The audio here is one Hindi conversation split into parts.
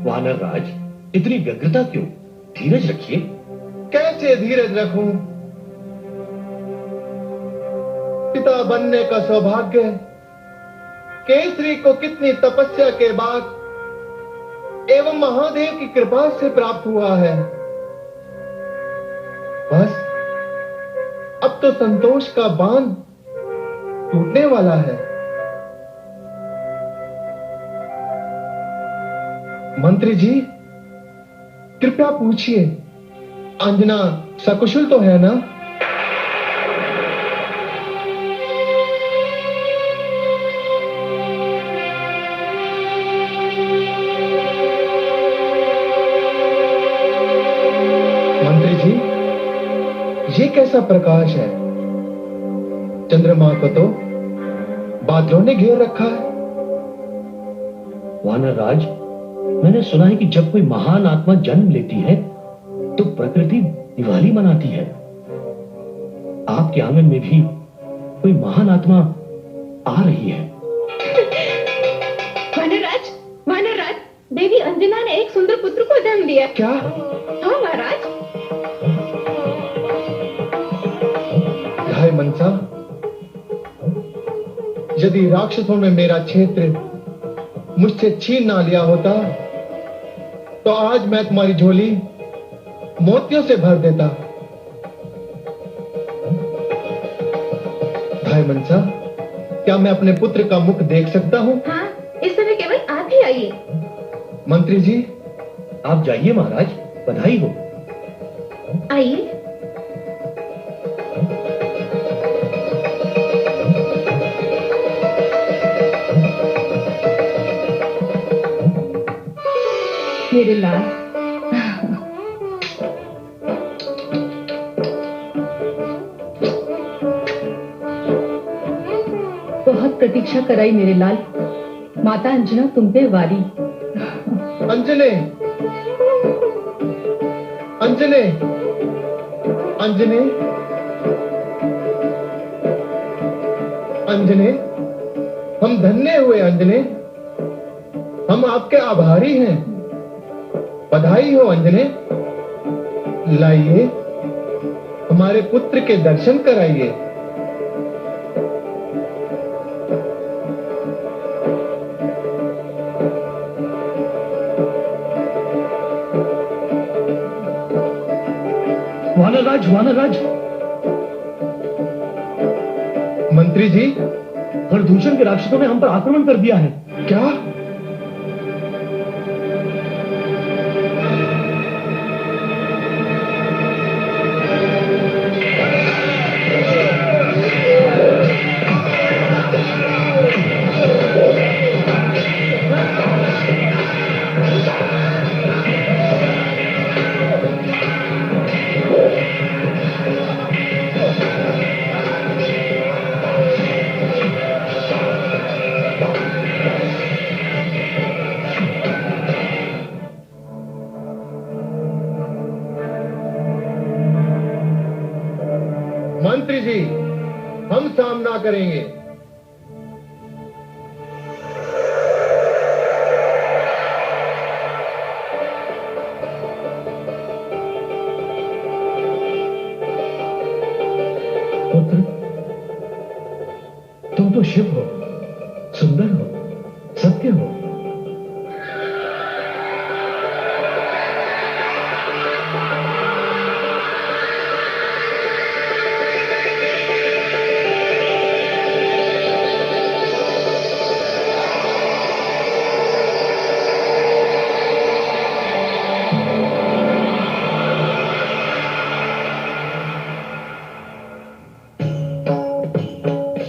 वानर राज, इतनी व्यग्रता क्यों? धीरज रखिए। कैसे धीरज रखूं? पिता बनने का सौभाग्य केसरी को कितनी तपस्या के बाद एवं महादेव की कृपा से प्राप्त हुआ है। बस अब तो संतोष का बांध टूटने वाला है। मंत्री जी, कृपया पूछिए, अंजना सकुशल तो है ना? मंत्री जी, ये कैसा प्रकाश है? चंद्रमा को तो बादलों ने घेर रखा है। वानर राज, मैंने सुना है कि जब कोई महान आत्मा जन्म लेती है तो प्रकृति दिवाली मनाती है। आपके आंगन में भी कोई महान आत्मा आ रही है। वानर राज, देवी अंजना ने एक सुंदर पुत्र को जन्म दिया। क्या? हाँ महाराज। हाय मनसा, यदि राक्षसों ने मेरा क्षेत्र मुझसे छीन ना लिया होता तो आज मैं तुम्हारी झोली मोतियों से भर देता। भाई मनसा, क्या मैं अपने पुत्र का मुख देख सकता हूँ? हाँ, इस समय केवल आप ही आइए। मंत्री जी, आप जाइए महाराज, बधाई हो। आइए। मेरे लाल, बहुत प्रतीक्षा कराई मेरे लाल। माता अंजना तुम पे वारी। अंजने, अंजने, अंजने, अंजने, हम धन्य हुए अंजने, हम आपके आभारी हैं। बधाई हो अंजने। लाइए, हमारे पुत्र के दर्शन कराइए। वानर राज, मंत्री जी, प्रदूषण के राक्षसों ने हम पर आक्रमण कर दिया है। क्या? मंत्री जी, हम सामना करेंगे। पुत्र, तुम तो शिव हो, सुंदर हो, सत्य हो।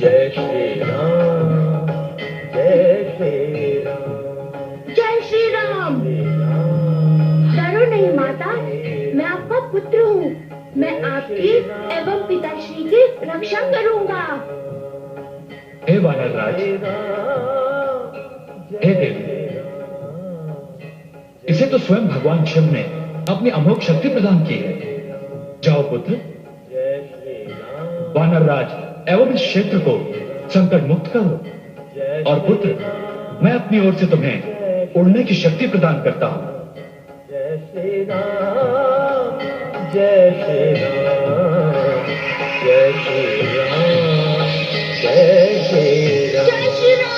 जय श्री राम, जय श्री राम, जय श्री राम। डरो नहीं माता, मैं आपका पुत्र हूँ। मैं आपकी एवं पिताश्री की रक्षा करूँगा। हे वानर राज, हे देवी, इसे तो स्वयं भगवान शिव ने अपनी अमोघ शक्ति प्रदान की है। जाओ पुत्र, वानर राज एवं इस क्षेत्र को संकट मुक्त करो। और पुत्र, मैं अपनी ओर से तुम्हें उड़ने की शक्ति प्रदान करता हूं। जय श्री राम, जय श्री राम, जय श्री राम, जय श्री राम, जय श्री राम।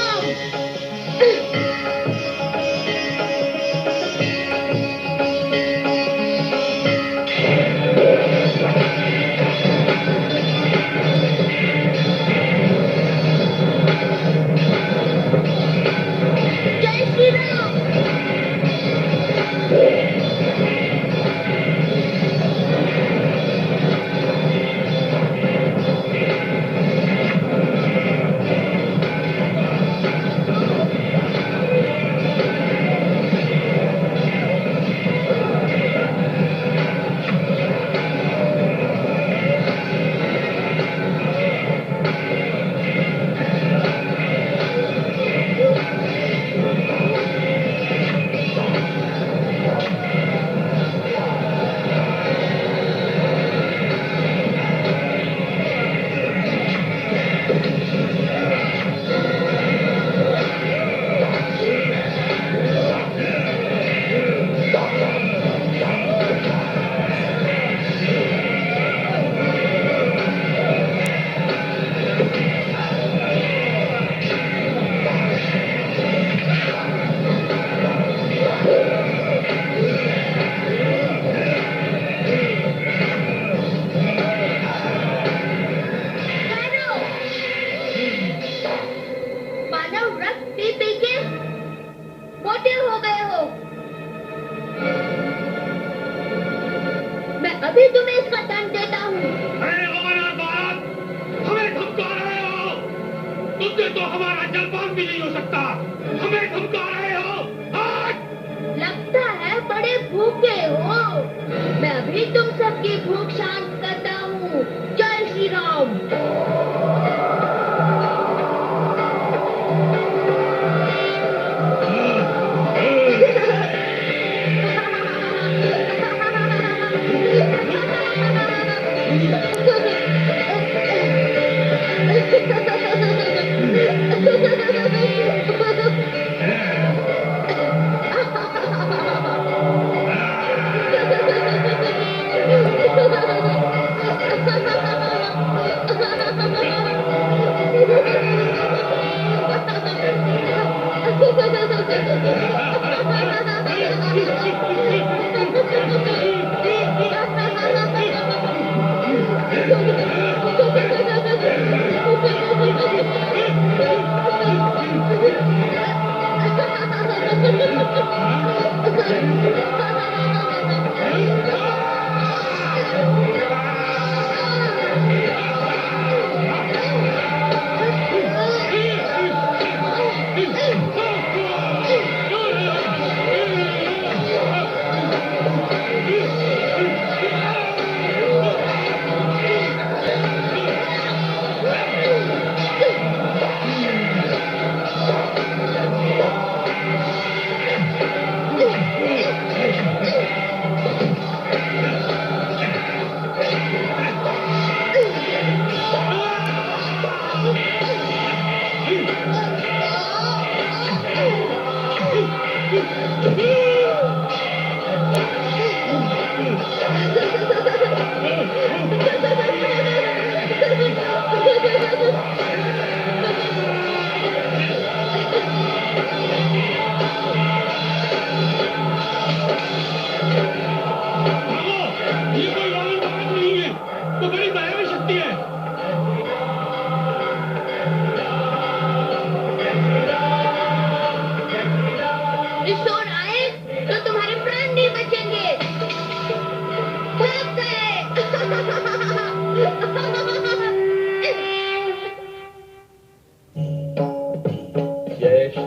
अभी तुम्हें इसका दंड देता हूँ। अरे अमरनाथ महाराज, हमें धमका रहे हो? तुमसे तो हमारा जलपान भी नहीं हो सकता, हमें धमका रहे हो? लगता है बड़े भूखे हो। मैं अभी तुम सबकी भूख शांत करता हूँ। जय श्री राम।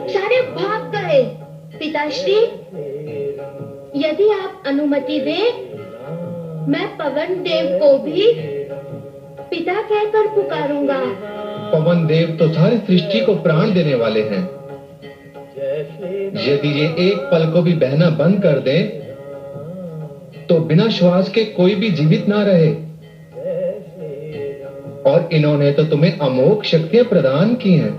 सारे भाग गए। पिताश्री, यदि आप अनुमति दें, मैं पवन देव को भी पिता कहकर पुकारूंगा। पवन देव तो सारी सृष्टि को प्राण देने वाले हैं। यदि ये एक पल को भी बहना बंद कर दें, तो बिना श्वास के कोई भी जीवित ना रहे। और इन्होंने तो तुम्हें अमोघ शक्तियां प्रदान की हैं।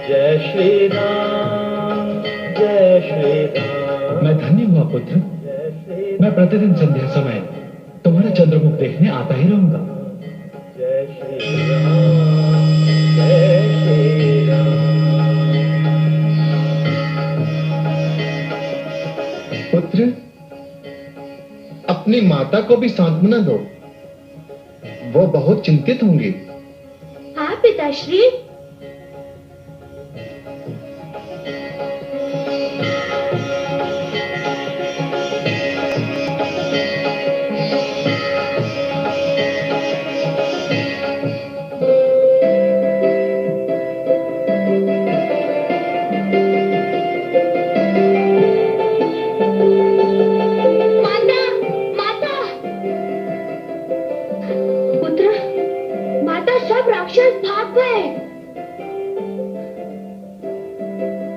जय जय श्री राम, जय श्री राम। मैं धन्य हुआ पुत्र। मैं प्रतिदिन संध्या समय तुम्हारा चंद्रमुख देखने आता ही रहूंगा। जय श्री राम, जय श्री राम। पुत्र, अपनी माता को भी सांत्वना दो, वो बहुत चिंतित होंगी। हाँ पिताश्री।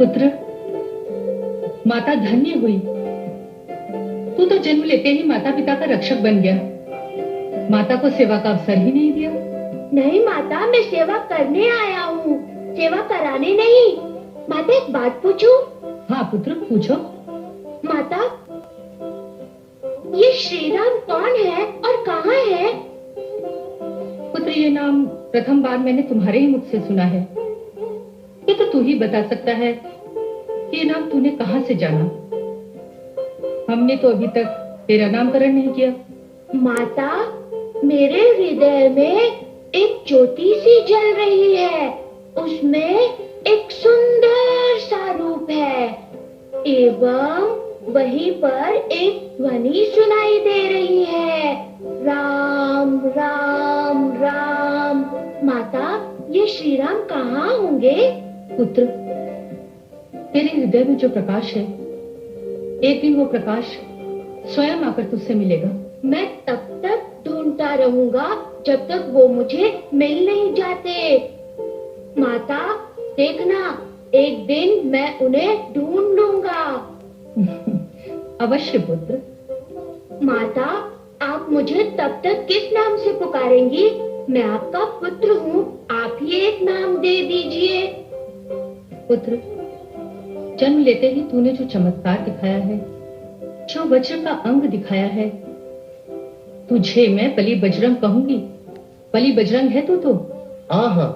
पुत्र, माता धन्य हुई। तू तो जन्म लेते ही माता पिता का रक्षक बन गया। माता को सेवा का अवसर ही नहीं दिया। नहीं माता, मैं सेवा करने आया हूँ, सेवा कराने नहीं। माता एक बात पूछूं? हाँ पुत्र, पूछो। माता, ये श्री राम कौन है और कहाँ है? पुत्र, ये नाम प्रथम बार मैंने तुम्हारे ही मुख से सुना है। ये तो तू ही बता सकता है कि ये नाम तूने कहाँ से जाना। हमने तो अभी तक तेरा नामकरण नहीं किया। माता, मेरे हृदय में एक ज्योति सी जल रही है, उसमें एक सुंदर सा रूप है एवं वहीं पर एक ध्वनि सुनाई दे रही है, राम राम राम। माता, ये श्री राम कहाँ होंगे? पुत्र, तेरे हृदय में जो प्रकाश है, एक दिन वो प्रकाश स्वयं आकर तुझसे मिलेगा। मैं तब तक ढूंढता रहूंगा जब तक वो मुझे मिल नहीं जाते। माता, देखना, एक दिन मैं उन्हें ढूंढ लूंगा। अवश्य पुत्र। माता, आप मुझे तब तक किस नाम से पुकारेंगी? मैं आपका पुत्र हूँ, आप ही एक नाम दे दीजिए। पुत्र, जन्म लेते ही तूने जो चमत्कार दिखाया है, जो वज्र का अंग दिखाया है, तुझे मैं बलि बजरंग कहूंगी। बलि बजरंग है तू तो। आहा,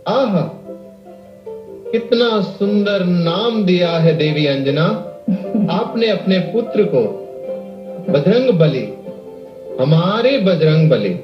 आहा, कितना सुंदर नाम दिया है देवी अंजना। आपने अपने पुत्र को बजरंग बली, हमारे बजरंग बली।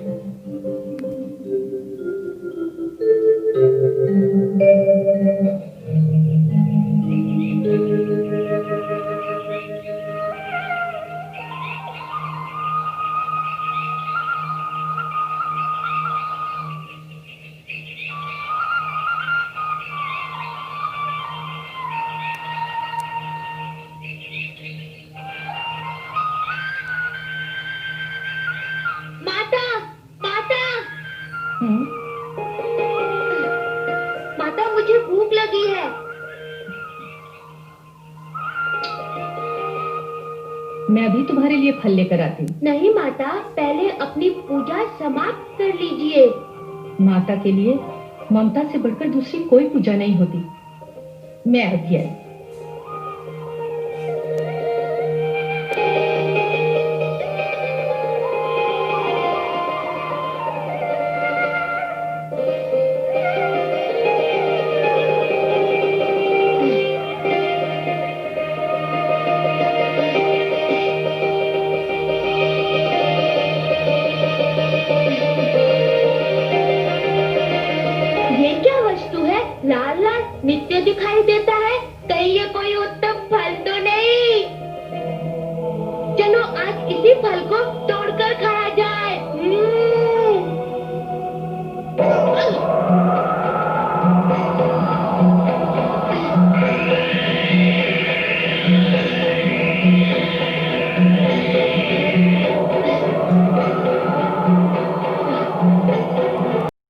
माता, मुझे भूख लगी है। मैं अभी तुम्हारे लिए फल लेकर आती हूँ। नहीं माता, पहले अपनी पूजा समाप्त कर लीजिए। माता के लिए ममता से बढ़कर दूसरी कोई पूजा नहीं होती। मैं अभी आई। ये क्या वस्तु है? लाल लाल नित्य दिखाई दे